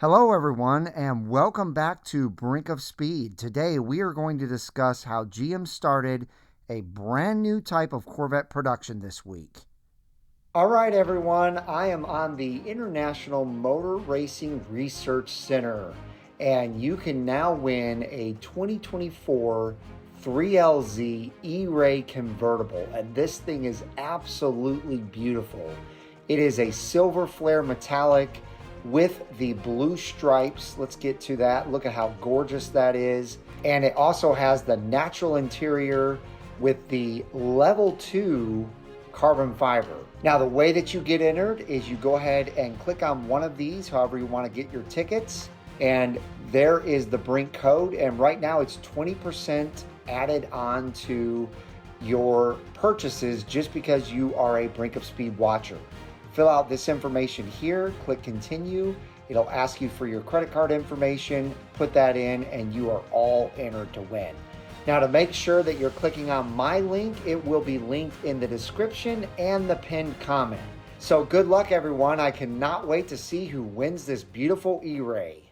Hello everyone and welcome back to Brink of Speed. Today we are going to discuss how GM started a brand new type of Corvette production this week. All right everyone, I am on the International Motor Racing Research Center and you can now win a 2024 3LZ E-Ray convertible, and this thing is absolutely beautiful. It is a silver flare metallic with the blue stripes. Let's get to that. Look at how gorgeous that is. And it also has the natural interior with the level 2 carbon fiber. Now the way that you get entered is you go ahead and click on one of these, however you want to get your tickets, and there is the Brink code, and right now it's 20% added on to your purchases just because you are a Brink of Speed watcher. Fill out this information here, click continue. It'll ask you for your credit card information, put that in, and you are all entered to win. Now to make sure that you're clicking on my link, it will be linked in the description and the pinned comment. So good luck everyone. I cannot wait to see who wins this beautiful E-Ray.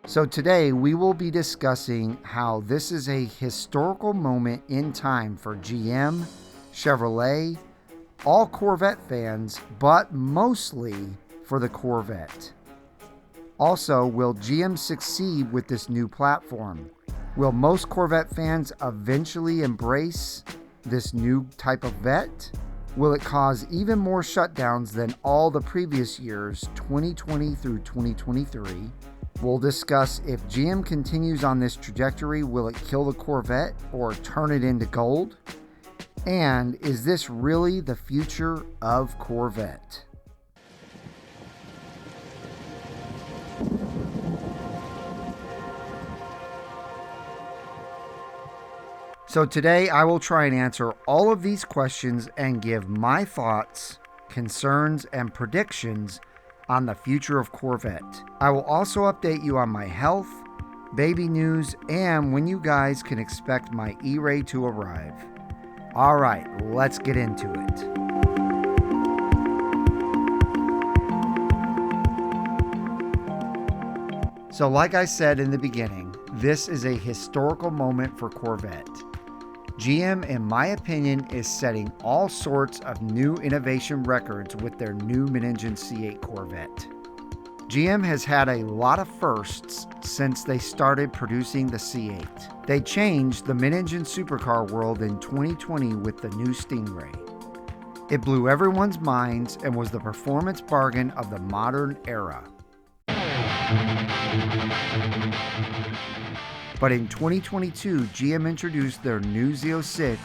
So today we will be discussing how this is a historical moment in time for GM, Chevrolet, all Corvette fans, but mostly for the Corvette. Also, will GM succeed with this new platform? Will most Corvette fans eventually embrace this new type of vet? Will it cause even more shutdowns than all the previous years, 2020 through 2023? We'll discuss if GM continues on this trajectory, will it kill the Corvette or turn it into gold? And is this really the future of Corvette? So today I will try and answer all of these questions and give my thoughts, concerns, and predictions on the future of Corvette. I will also update you on my health, baby news, and when you guys can expect my E-Ray to arrive. All right, let's get into it. So like I said in the beginning, this is a historical moment for Corvette. GM, in my opinion, is setting all sorts of new innovation records with their new mid-engine C8 Corvette. GM has had a lot of firsts since they started producing the C8. They changed the mid-engine supercar world in 2020 with the new Stingray. It blew everyone's minds and was the performance bargain of the modern era. But in 2022, GM introduced their new Z06,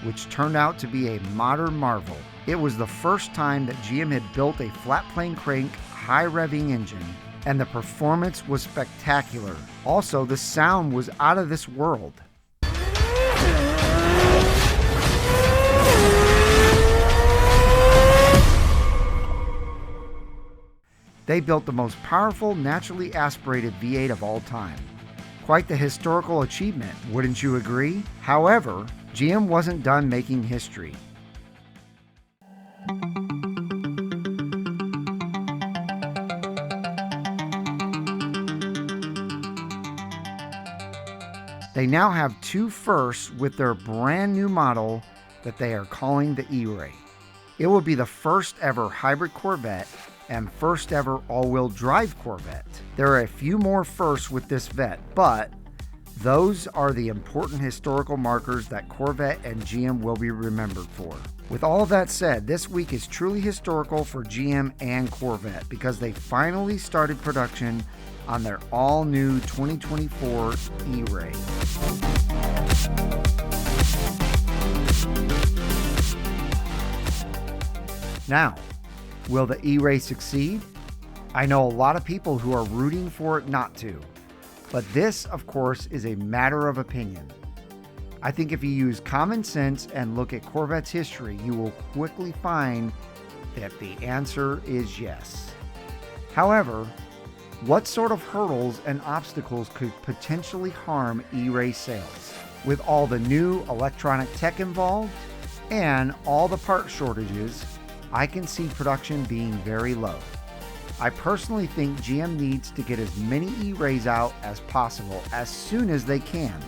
which turned out to be a modern marvel. It was the first time that GM had built a flat plane crank, high revving engine, and the performance was spectacular. Also, the sound was out of this world. They built the most powerful, naturally aspirated V8 of all time. Quite the historical achievement, wouldn't you agree? However, GM wasn't done making history. They now have two firsts with their brand new model that they are calling the E-Ray. It will be the first ever hybrid Corvette and first ever all-wheel drive Corvette. There are a few more firsts with this vet, but those are the important historical markers that Corvette and GM will be remembered for. With all of that said, this week is truly historical for GM and Corvette because they finally started production on their all-new 2024 E-Ray. Now, will the E-Ray succeed? I know a lot of people who are rooting for it not to, but this, of course, is a matter of opinion. I think if you use common sense and look at Corvette's history, you will quickly find that the answer is yes. However, what sort of hurdles and obstacles could potentially harm E-Ray sales? With all the new electronic tech involved and all the part shortages, I can see production being very low. I personally think GM needs to get as many E-Rays out as possible as soon as they can.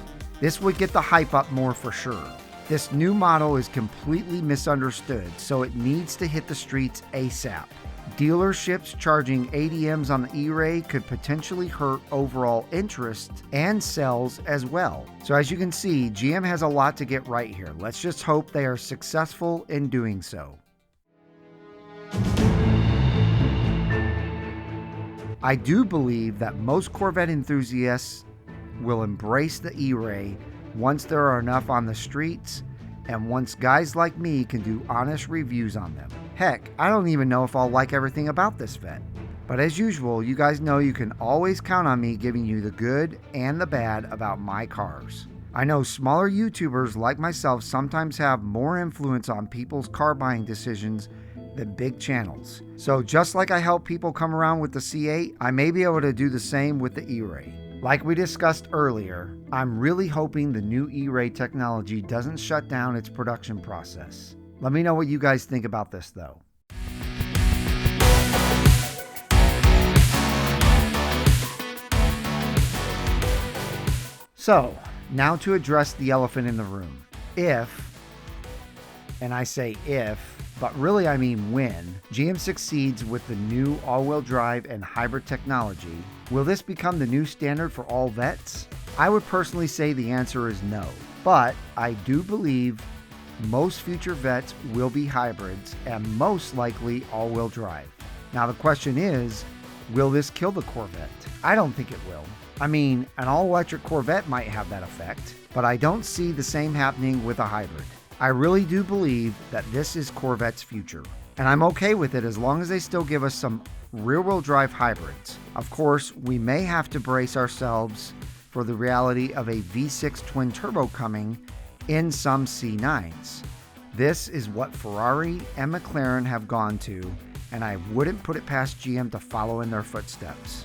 This would get the hype up more for sure. This new model is completely misunderstood, so it needs to hit the streets ASAP. Dealerships charging ADMs on the E-Ray could potentially hurt overall interest and sales as well. So as you can see, GM has a lot to get right here. Let's just hope they are successful in doing so. I do believe that most Corvette enthusiasts will embrace the E-Ray once there are enough on the streets and once guys like me can do honest reviews on them. Heck, I don't even know if I'll like everything about this Vette. But as usual, you guys know you can always count on me giving you the good and the bad about my cars. I know smaller YouTubers like myself sometimes have more influence on people's car buying decisions than big channels. So just like I help people come around with the C8, I may be able to do the same with the E-Ray. Like we discussed earlier, I'm really hoping the new E-Ray technology doesn't shut down its production process. Let me know what you guys think about this though. So, now to address the elephant in the room. If, and I say if, but really I mean when, GM succeeds with the new all-wheel drive and hybrid technology, will this become the new standard for all Vettes? I would personally say the answer is no, but I do believe most future Vettes will be hybrids and most likely all-wheel drive. Now the question is, will this kill the Corvette? I don't think it will. I mean, an all-electric Corvette might have that effect, but I don't see the same happening with a hybrid. I really do believe that this is Corvette's future, and I'm okay with it as long as they still give us some rear-wheel drive hybrids. Of course, we may have to brace ourselves for the reality of a V6 twin-turbo coming in some C9s. This is what Ferrari and McLaren have gone to, and I wouldn't put it past GM to follow in their footsteps.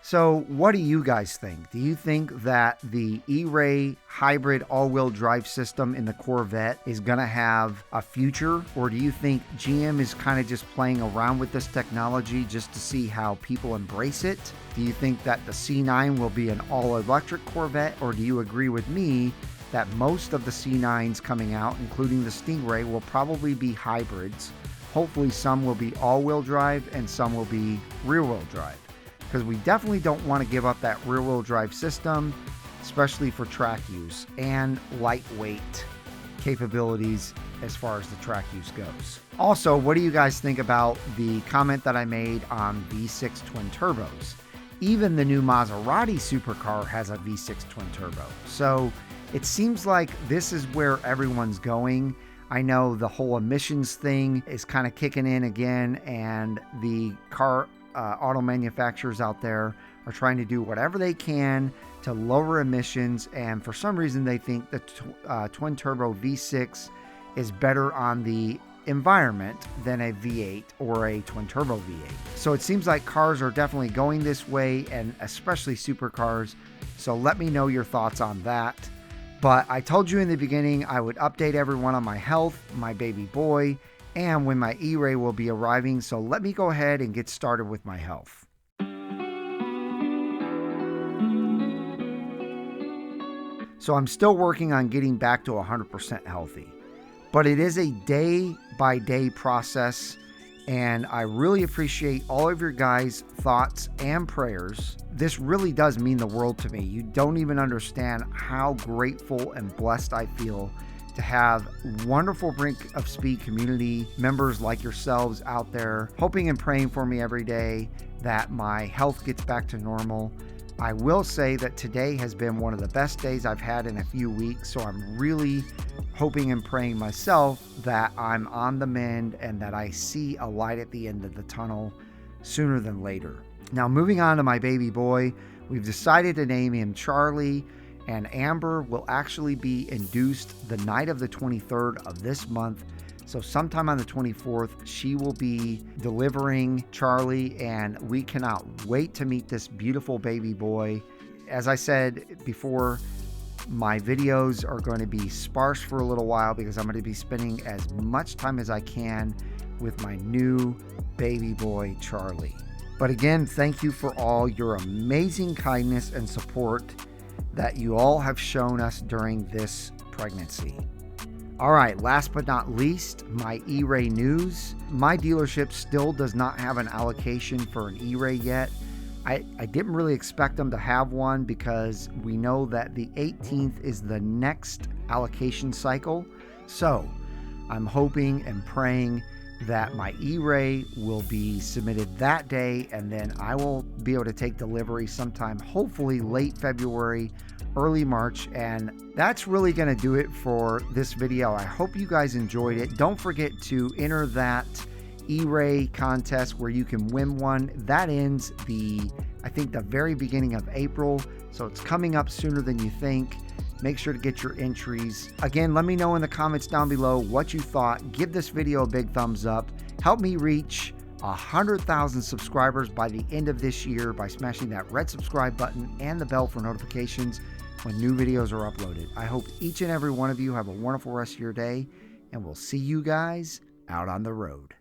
So what do you guys think? Do you think that the E-Ray hybrid all-wheel drive system in the Corvette is going to have a future? Or do you think GM is kind of just playing around with this technology just to see how people embrace it? Do you think that the C9 will be an all-electric Corvette? Or do you agree with me that most of the C9s coming out, including the Stingray, will probably be hybrids? Hopefully some will be all-wheel drive and some will be rear-wheel drive. Because we definitely don't want to give up that rear-wheel drive system, especially for track use and lightweight capabilities as far as the track use goes. Also, what do you guys think about the comment that I made on V6 twin turbos? Even the new Maserati supercar has a V6 twin turbo. So it seems like this is where everyone's going. I know the whole emissions thing is kind of kicking in again, and the auto manufacturers out there are trying to do whatever they can to lower emissions, and for some reason they think the twin turbo V6 is better on the environment than a V8 or a twin turbo V8. So it seems like cars are definitely going this way, and especially supercars. So let me know your thoughts on that. But I told you in the beginning I would update everyone on my health, my baby boy, and when my E-Ray will be arriving, so let me go ahead and get started with my health. So I'm still working on getting back to 100% healthy, but it is a day-by-day process, and I really appreciate all of your guys' thoughts and prayers. This really does mean the world to me. You don't even understand how grateful and blessed I feel to have wonderful Brink of Speed community members like yourselves out there hoping and praying for me every day that my health gets back to normal. I will say that today has been one of the best days I've had in a few weeks, so I'm really hoping and praying myself that I'm on the mend and that I see a light at the end of the tunnel sooner than later. Now, moving on to my baby boy, we've decided to name him Charlie, and Amber will actually be induced the night of the 23rd of this month. So sometime on the 24th, she will be delivering Charlie, and we cannot wait to meet this beautiful baby boy. As I said before, my videos are going to be sparse for a little while because I'm going to be spending as much time as I can with my new baby boy, Charlie. But again, thank you for all your amazing kindness and support that you all have shown us during this pregnancy. All right, last but not least, my E-Ray news. My dealership still does not have an allocation for an E-Ray yet. I didn't really expect them to have one because we know that the 18th is the next allocation cycle. So I'm hoping and praying that my E-Ray will be submitted that day, and then I will be able to take delivery sometime, hopefully late February, early March. And that's really going to do it for this video. I hope you guys enjoyed it. Don't forget to enter that E-Ray contest where you can win one. That ends I think the very beginning of April, so it's coming up sooner than you think. Make sure to get your entries. Again, let me know in the comments down below what you thought. Give this video a big thumbs up. Help me reach 100,000 subscribers by the end of this year by smashing that red subscribe button and the bell for notifications when new videos are uploaded. I hope each and every one of you have a wonderful rest of your day, and we'll see you guys out on the road.